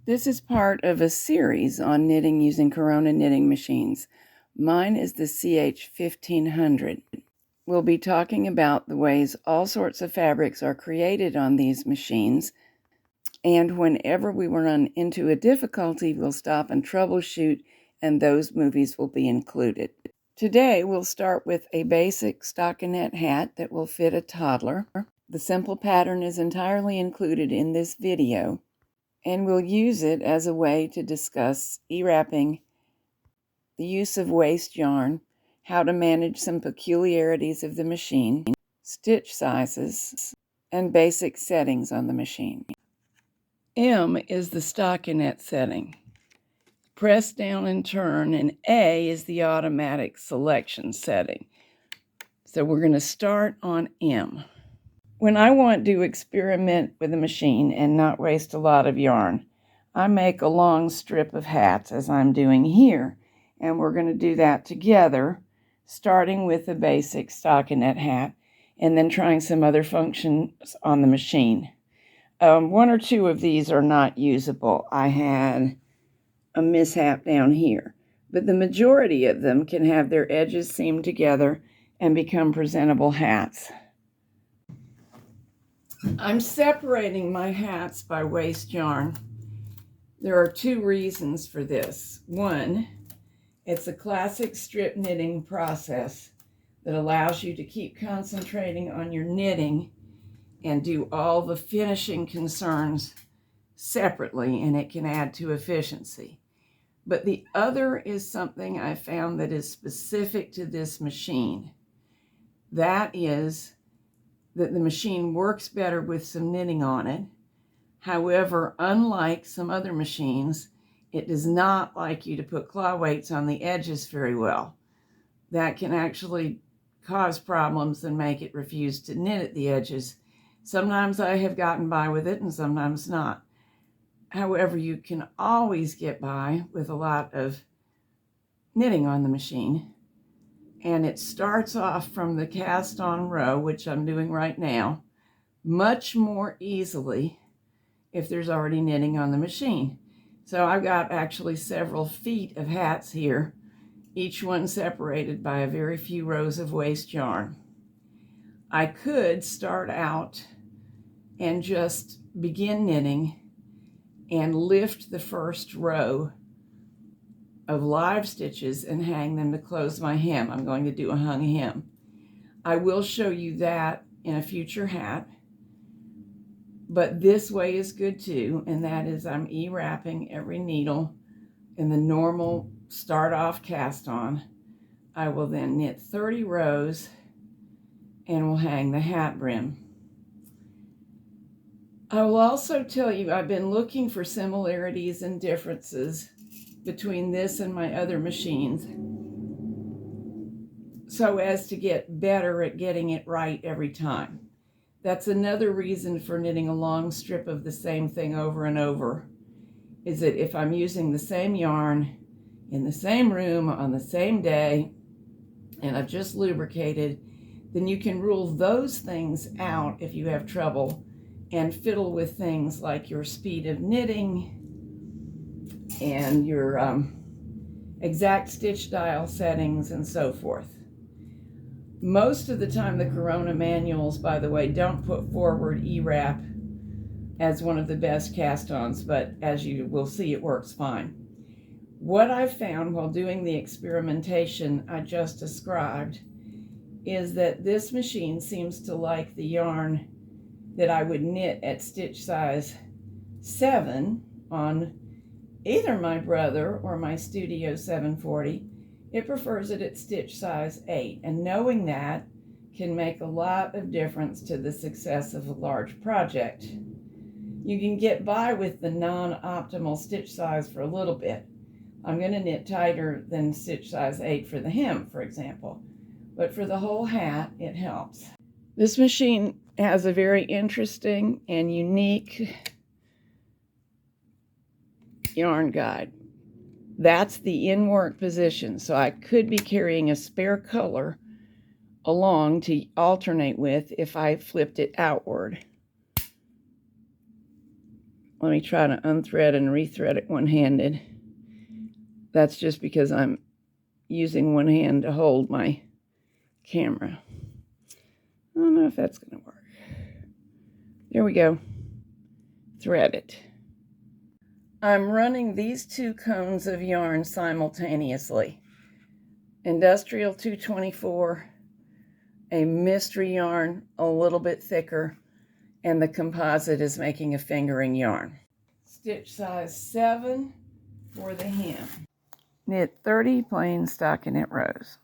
This is part of a series on knitting using Corona knitting machines. Mine is the CH1500. We'll be talking about the ways all sorts of fabrics are created on these machines, and whenever we run into a difficulty, we'll stop and troubleshoot, and those movies will be included. Today, we'll start with a basic stockinette hat that will fit a toddler. The simple pattern is entirely included in this video, and we'll use it as a way to discuss e-wrapping, the use of waste yarn, how to manage some peculiarities of the machine, stitch sizes, and basic settings on the machine. M is the stockinette setting. Press down and turn, and A is the automatic selection setting. So we're going to start on M. When I want to experiment with a machine and not waste a lot of yarn, I make a long strip of hats, as I'm doing here, and we're going to do that together, starting with the basic stockinette hat and then trying some other functions on the machine. One or two of these are not usable. I had a mishap down here, but the majority of them can have their edges seamed together and become presentable hats. I'm separating my hats by waste yarn. There are two reasons for this. One, it's a classic strip knitting process that allows you to keep concentrating on your knitting and do all the finishing concerns separately, and it can add to efficiency. But the other is something I found that is specific to this machine. That is that the machine works better with some knitting on it. However, unlike some other machines, it does not like you to put claw weights on the edges very well. That can actually cause problems and make it refuse to knit at the edges. Sometimes I have gotten by with it and sometimes not. However, you can always get by with a lot of knitting on the machine. And it starts off from the cast on row, which I'm doing right now, much more easily if there's already knitting on the machine. So I've got actually several feet of hats here, each one separated by a very few rows of waste yarn. I could start out and just begin knitting and lift the first row of live stitches and hang them to close my hem. I'm going to do a hung hem. I will show you that in a future hat, but this way is good too, and that is I'm e-wrapping every needle in the normal start off cast on. I will then knit 30 rows and will hang the hat brim. I will also tell you I've been looking for similarities and differences between this and my other machines so as to get better at getting it right every time. That's another reason for knitting a long strip of the same thing over and over, is that if I'm using the same yarn in the same room on the same day and I've just lubricated, then you can rule those things out if you have trouble and fiddle with things like your speed of knitting and your exact stitch dial settings and so forth. Most of the time the Corona manuals, by the way, don't put forward E-wrap as one of the best cast-ons, but as you will see, it works fine. What I've found while doing the experimentation I just described is that this machine seems to like the yarn that I would knit at stitch size 7 on either my brother or my Studio 740. It prefers it at stitch size 8, and knowing that can make a lot of difference to the success of a large project. You can get by with the non-optimal stitch size for a little bit. I'm going to knit tighter than stitch size 8 for the hem, for example, but for the whole hat, it helps. This machine has a very interesting and unique yarn guide. That's the in-work position, so I could be carrying a spare color along to alternate with if I flipped it outward. Let me try to unthread and rethread it one-handed. That's just because I'm using one hand to hold my camera. I don't know if that's going to work. There we go. Thread it. I'm running these two cones of yarn simultaneously. Industrial 224, a mystery yarn a little bit thicker, and the composite is making a fingering yarn. Stitch size 7 for the hem. Knit 30 plain stockinette rows.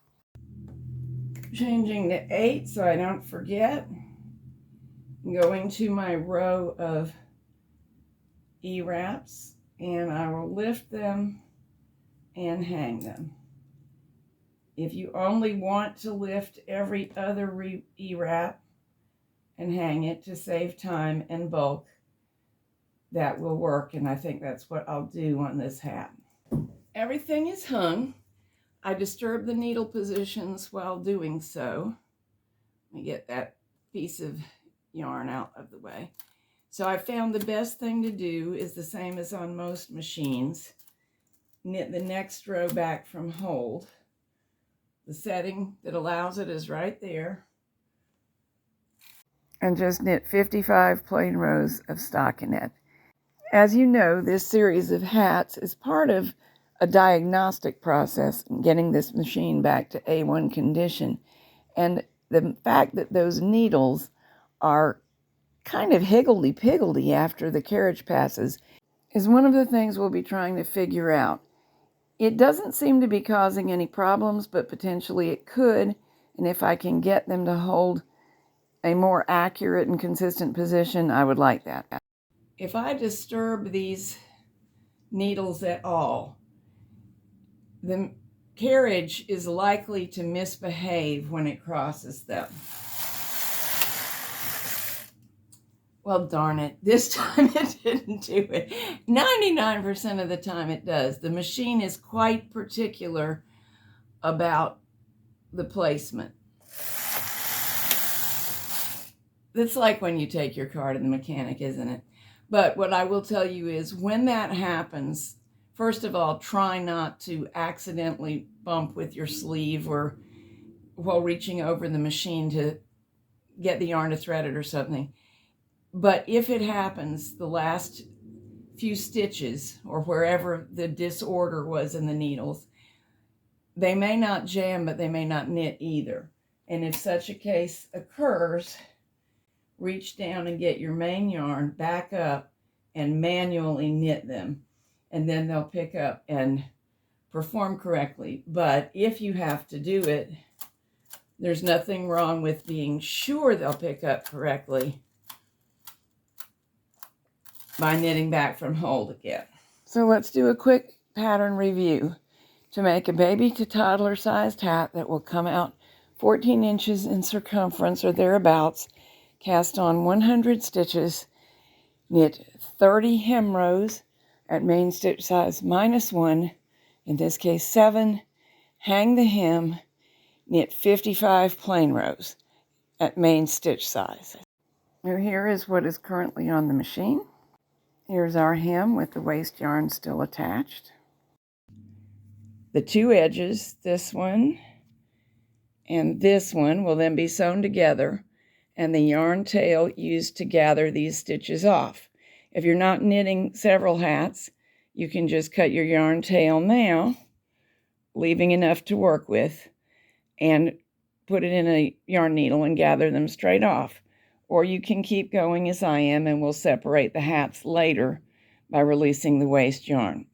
Changing to 8 so I don't forget. Going to my row of E-wraps, and I will lift them and hang them. If you only want to lift every other E-wrap and hang it to save time and bulk, that will work, and I think that's what I'll do on this hat. Everything is hung. I disturb the needle positions while doing so. Let me get that piece of yarn out of the way. So I found the best thing to do is the same as on most machines. Knit the next row back from hold. The setting that allows it is right there. And just knit 55 plain rows of stockinette. As you know, this series of hats is part of a diagnostic process in getting this machine back to A1 condition. And the fact that those needles are kind of higgledy-piggledy after the carriage passes is one of the things we'll be trying to figure out. It doesn't seem to be causing any problems, but potentially it could, and if I can get them to hold a more accurate and consistent position, I would like that. If I disturb these needles at all, the carriage is likely to misbehave when it crosses them. Well, darn it, this time it didn't do it. 99% of the time it does. The machine is quite particular about the placement. It's like when you take your car to the mechanic, isn't it? But what I will tell you is when that happens, first of all, try not to accidentally bump with your sleeve or while reaching over the machine to get the yarn to thread it or something. But if it happens, the last few stitches or wherever the disorder was in the needles, they may not jam, but they may not knit either. And if such a case occurs, reach down and get your main yarn, back up, and manually knit them. And then they'll pick up and perform correctly. But if you have to do it, there's nothing wrong with being sure they'll pick up correctly by knitting back from hold again. So let's do a quick pattern review. To make a baby to toddler sized hat that will come out 14 inches in circumference or thereabouts, cast on 100 stitches, knit 30 hem rows at main stitch size -1, in this case 7, hang the hem, knit 55 plain rows at main stitch size. Now here is what is currently on the machine. Here's our hem with the waste yarn still attached. The two edges, this one and this one, will then be sewn together, and the yarn tail used to gather these stitches off. If you're not knitting several hats, you can just cut your yarn tail now, leaving enough to work with, and put it in a yarn needle and gather them straight off. Or you can keep going as I am, and we'll separate the hats later by releasing the waste yarn.